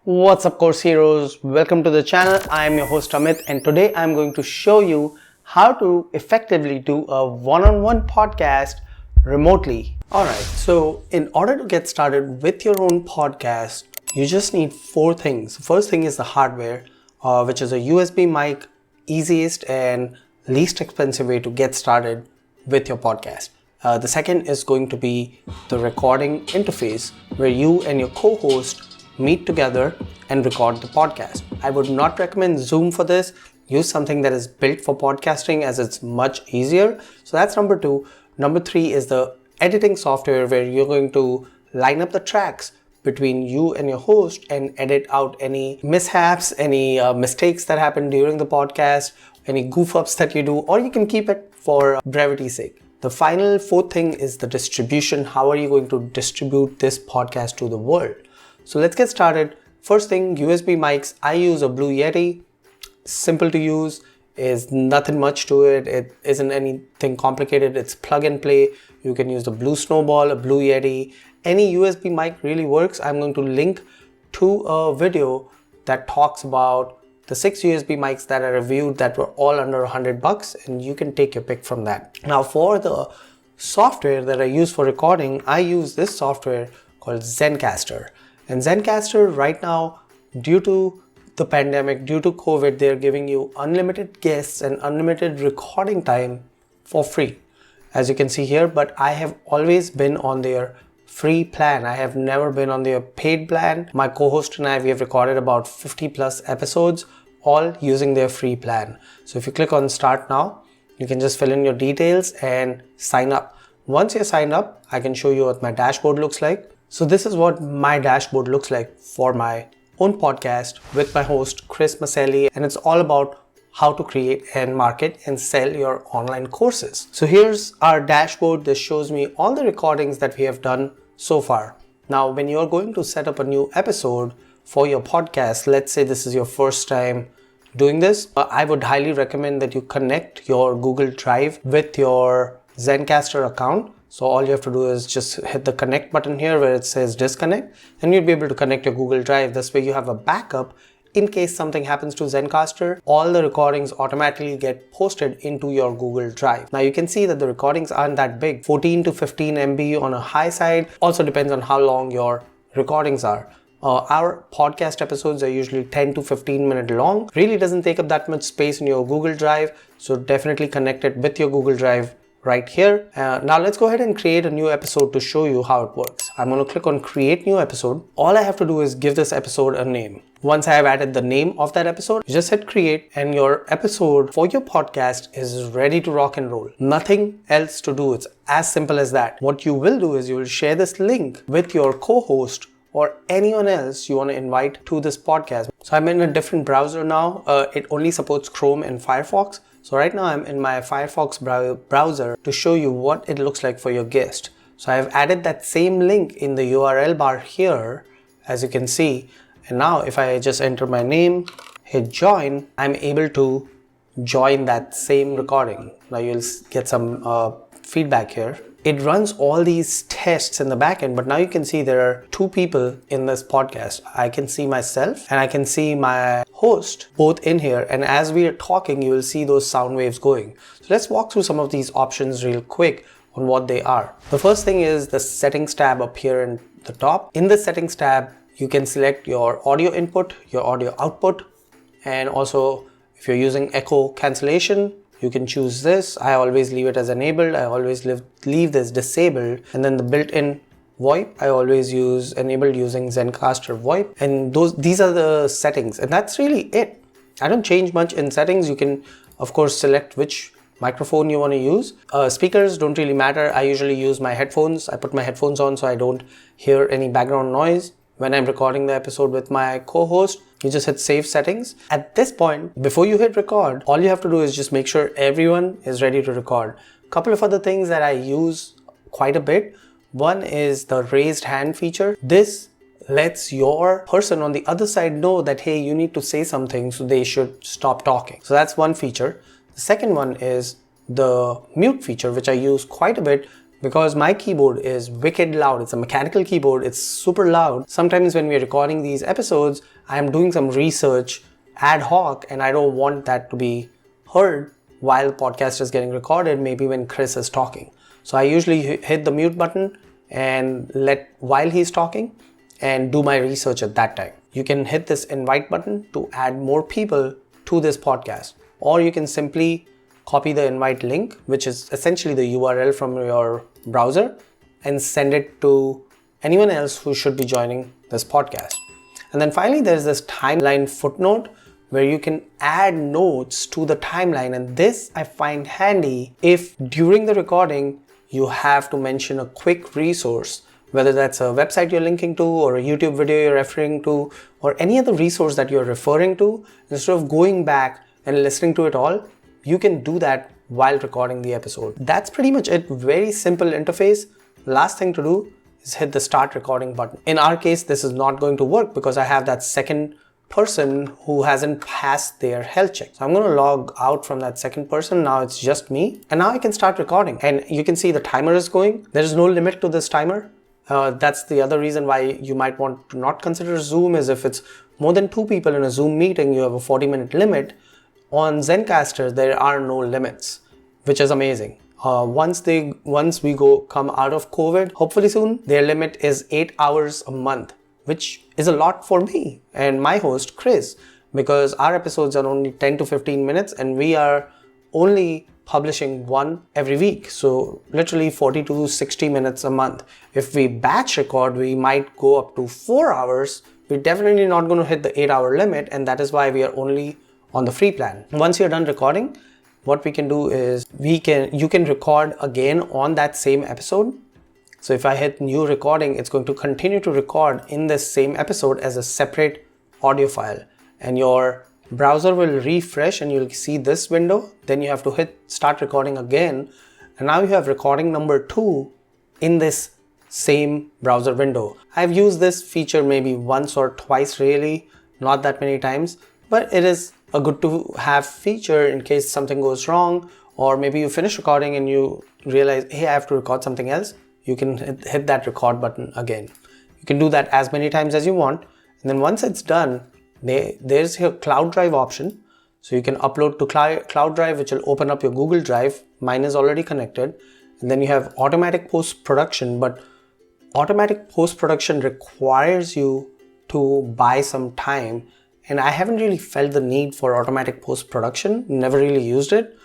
What's up, course heroes? Welcome to the channel. I am your host Amit, and today I'm going to show you how to effectively do a one-on-one podcast remotely. Alright, so in order to get started with your own podcast, you just need four things. The first thing is the hardware, which is a USB mic, easiest and least expensive way to get started with your podcast. The second is going to be the recording interface, where you and your co-host meet together and record the podcast. I would not recommend Zoom for this. Use something that is built for podcasting, as it's much easier. So that's number two. Number three is the editing software, where you're going to line up the tracks between you and your host and edit out any mishaps, any mistakes that happen during the podcast, any goof ups that you do, or you can keep it for brevity's sake. The final fourth thing is the distribution. How are you going to distribute this podcast to the world? So let's get started. First thing, USB mics. I use a Blue Yeti. Simple to use, is nothing much to it. It isn't anything complicated. It's plug and play. You can use the Blue Snowball, a Blue Yeti. Any USB mic really works. I'm going to link to a video that talks about the 6 USB mics that I reviewed that were all under $100, and you can take your pick from that. Now for the software that I use for recording, I use this software called Zencastr. And Zencastr right now, due to the pandemic, due to COVID, they're giving you unlimited guests and unlimited recording time for free, as you can see here. But I have always been on their free plan. I have never been on their paid plan. My co-host and I, we have recorded about 50 plus episodes, all using their free plan. So if you click on start now, you can just fill in your details and sign up. Once you're signed up, I can show you what my dashboard looks like. So this is what my dashboard looks like for my own podcast with my host Chris Maselli, and it's all about how to create and market and sell your online courses. So here's our dashboard. This shows me all the recordings that we have done so far. Now, when you're going to set up a new episode for your podcast, let's say this is your first time doing this, I would highly recommend that you connect your Google Drive with your Zencastr account. So all you have to do is just hit the connect button here where it says disconnect, and you'll be able to connect your Google Drive. This way you have a backup in case something happens to Zencastr. All the recordings automatically get posted into your Google Drive. Now you can see that the recordings aren't that big, 14 to 15 MB on a high side. Also depends on how long your recordings are. Our podcast episodes are usually 10 to 15 minutes long. Really doesn't take up that much space in your Google Drive. So definitely connect it with your Google Drive right here. Now let's go ahead and create a new episode to show you how it works. I'm going to click on create new episode. All I have to do is give this episode a name. Once I have added the name of that episode, you just hit create, and your episode for your podcast is ready to rock and roll. Nothing else to do. It's as simple as that. What you will do is you will share this link with your co-host or anyone else you want to invite to this podcast. So I'm in a different browser now. It only supports Chrome and Firefox. So right now I'm in my Firefox browser to show you what it looks like for your guest. So I've added that same link in the URL bar here, as you can see. And now if I just enter my name, hit join, I'm able to join that same recording. Now you'll get some feedback here. It runs all these tests in the backend, but now you can see there are two people in this podcast. I can see myself and I can see my host both in here. And as we are talking, you will see those sound waves going. So let's walk through some of these options real quick on what they are. The first thing is the settings tab up here in the top. In the settings tab, you can select your audio input, your audio output, and also if you're using echo cancellation, you can choose this. I always leave it as enabled. I always leave this disabled. And then the built-in VoIP, I always use enabled using Zencastr VoIP. And these are the settings. And that's really it. I don't change much in settings. You can, of course, select which microphone you want to use. Speakers don't really matter. I usually use my headphones. I put my headphones on so I don't hear any background noise. When I'm recording the episode with my co-host, you just hit save settings. At this point, before you hit record, all you have to do is just make sure everyone is ready to record. A couple of other things that I use quite a bit. One is the raised hand feature. This lets your person on the other side know that, hey, you need to say something, so they should stop talking. So that's one feature. The second one is the mute feature, which I use quite a bit because my keyboard is wicked loud. It's a mechanical keyboard. It's super loud. Sometimes when we're recording these episodes, I'm doing some research ad hoc and I don't want that to be heard while the podcast is getting recorded, maybe when Chris is talking. So I usually hit the mute button and while he's talking and do my research at that time. You can hit this invite button to add more people to this podcast, or you can simply copy the invite link, which is essentially the URL from your browser, and send it to anyone else who should be joining this podcast. And then finally, there's this timeline footnote where you can add notes to the timeline. And this I find handy if during the recording, you have to mention a quick resource, whether that's a website you're linking to or a YouTube video you're referring to or any other resource that you're referring to. Instead of going back and listening to it all, you can do that while recording the episode. That's pretty much it. Very simple interface. Last thing to do is hit the start recording button. In our case, this is not going to work because I have that second person who hasn't passed their health check. So I'm going to log out from that second person. Now it's just me. And now I can start recording. And you can see the timer is going. There is no limit to this timer. That's the other reason why you might want to not consider Zoom, is if it's more than 2 people in a Zoom meeting, you have a 40-minute limit. On Zencastr, there are no limits, which is amazing. Once we come out of COVID, hopefully soon, their limit is 8 hours a month, which is a lot for me and my host, Chris, because our episodes are only 10 to 15 minutes and we are only publishing one every week. So literally 40 to 60 minutes a month. If we batch record, we might go up to 4 hours. We're definitely not going to hit the 8-hour limit, and that is why we are only on the free plan. Once you're done recording, what we can do is you can record again on that same episode. So if I hit new recording, it's going to continue to record in this same episode as a separate audio file, and your browser will refresh and you'll see this window. Then you have to hit start recording again, and now you have recording number 2 in this same browser window. I've used this feature maybe once or twice, really, not that many times, but it is a good to have feature in case something goes wrong, or maybe you finish recording and you realize, hey, I have to record something else. You can hit that record button again. You can do that as many times as you want. And then once it's done, there's your cloud drive option. So you can upload to cloud drive, which will open up your Google Drive. Mine is already connected. And then you have automatic post-production, but automatic post-production requires you to buy some time. And I haven't really felt the need for automatic post-production, never really used it.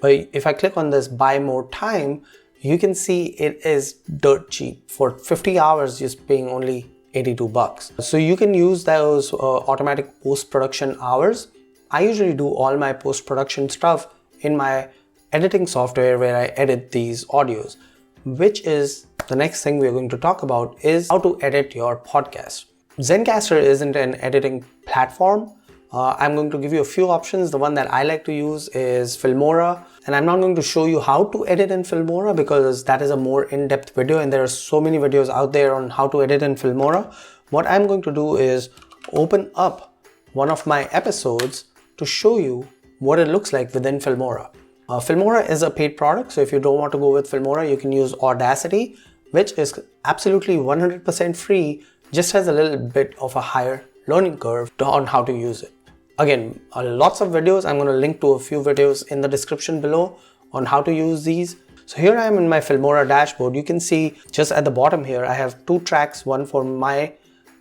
But if I click on this buy more time, you can see it is dirt cheap. For 50 hours, just paying only $82. So you can use those automatic post-production hours. I usually do all my post-production stuff in my editing software where I edit these audios, which is the next thing we're going to talk about, is how to edit your podcast. Zencastr isn't an editing platform. I'm going to give you a few options. The one that I like to use is Filmora, and I'm not going to show you how to edit in Filmora because that is a more in-depth video and there are so many videos out there on how to edit in Filmora. What I'm going to do is open up one of my episodes to show you what it looks like within Filmora. Filmora is a paid product, so if you don't want to go with Filmora, you can use Audacity, which is absolutely 100% free, just has a little bit of a higher learning curve on how to use it. Again, lots of videos. I'm going to link to a few videos in the description below on how to use these. So here I am in my Filmora dashboard. You can see just at the bottom here, I have 2 tracks, one for my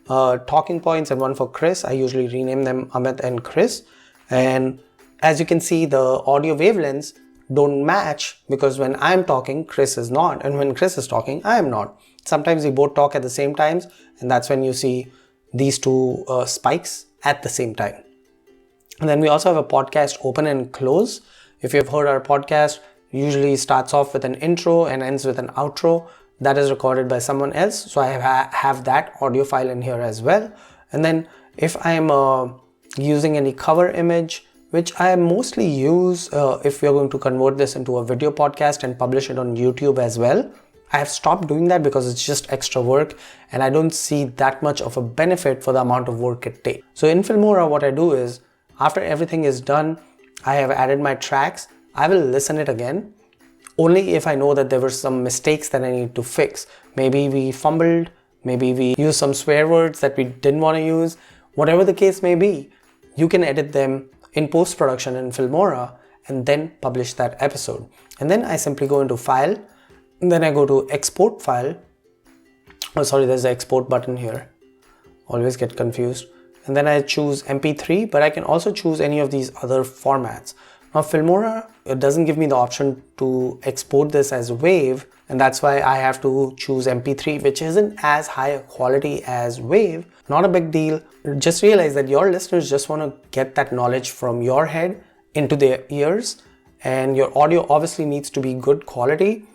talking points and one for Chris. I usually rename them Amit and Chris. And as you can see, the audio wavelengths don't match because when I'm talking, Chris is not. And when Chris is talking, I am not. Sometimes we both talk at the same times, and that's when you see these 2 spikes at the same time. And then we also have a podcast open and close. If you've heard our podcast, usually starts off with an intro and ends with an outro. That is recorded by someone else. So I have that audio file in here as well. And then if I'm using any cover image, which I mostly use if we're going to convert this into a video podcast and publish it on YouTube as well. I have stopped doing that because it's just extra work and I don't see that much of a benefit for the amount of work it takes. So in Filmora, what I do is, after everything is done, I have added my tracks. I will listen it again only if I know that there were some mistakes that I need to fix. Maybe we fumbled, maybe we used some swear words that we didn't want to use. Whatever the case may be, you can edit them in post-production in Filmora and then publish that episode. And then I simply go into File, and then I go to Export File. Oh, sorry, there's the Export button here. Always get confused. And then I choose MP3, but I can also choose any of these other formats. Now Filmora, it doesn't give me the option to export this as WAV, and that's why I have to choose MP3, which isn't as high a quality as WAV. Not a big deal. Just realize that your listeners just want to get that knowledge from your head into their ears, and your audio obviously needs to be good quality,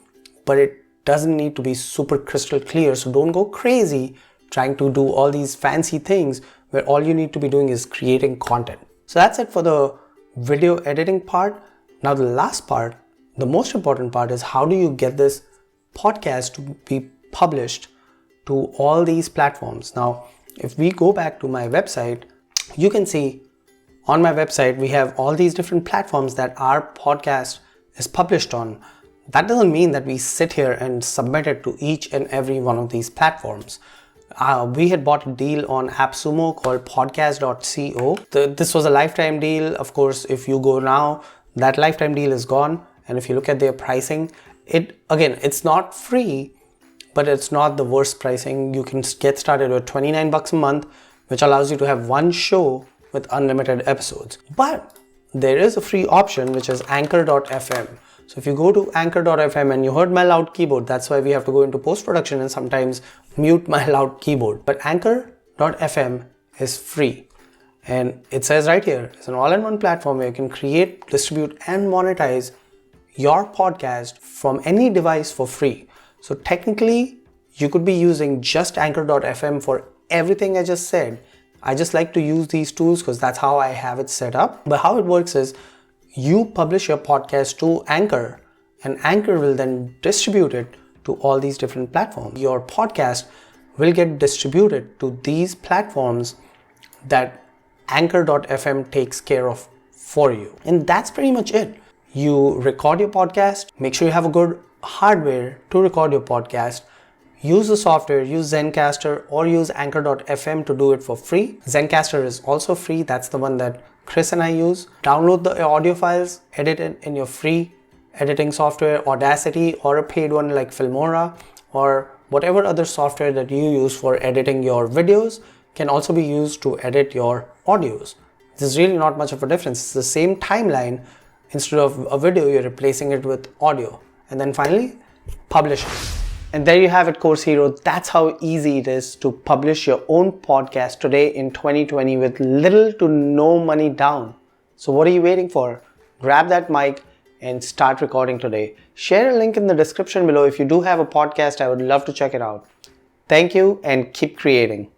but it doesn't need to be super crystal clear. So don't go crazy trying to do all these fancy things where all you need to be doing is creating content. So that's it for the video editing part. Now the last part, the most important part, is how do you get this podcast to be published to all these platforms. Now if we go back to my website, you can see on my website we have all these different platforms that our podcast is published on. That doesn't mean that we sit here and submit it to each and every one of these platforms. We had bought a deal on AppSumo called podcast.co. This was a lifetime deal. Of course, if you go now, that lifetime deal is gone. And if you look at their pricing, it's not free, but it's not the worst pricing. You can get started with $29 a month, which allows you to have one show with unlimited episodes. But there is a free option, which is anchor.fm. So if you go to anchor.fm, and you heard my loud keyboard, that's why we have to go into post-production and sometimes mute my loud keyboard. But anchor.fm is free. And it says right here, it's an all-in-one platform where you can create, distribute, and monetize your podcast from any device for free. So technically, you could be using just anchor.fm for everything I just said. I just like to use these tools because that's how I have it set up. But how it works is, you publish your podcast to Anchor, and Anchor will then distribute it to all these different platforms. Your podcast will get distributed to these platforms that Anchor.fm takes care of for you. And that's pretty much it. You record your podcast, make sure you have a good hardware to record your podcast. Use the software, use Zencastr or use Anchor.fm to do it for free. Zencastr is also free. That's the one that Chris and I use. Download the audio files, edit it in your free editing software, Audacity, or a paid one like Filmora, or whatever other software that you use for editing your videos can also be used to edit your audios. There's really not much of a difference. It's the same timeline. Instead of a video, you're replacing it with audio. And then finally, publish it. And there you have it, Course Hero. That's how easy it is to publish your own podcast today in 2020 with little to no money down. So what are you waiting for? Grab that mic and start recording today. Share a link in the description below. If you do have a podcast, I would love to check it out. Thank you and keep creating.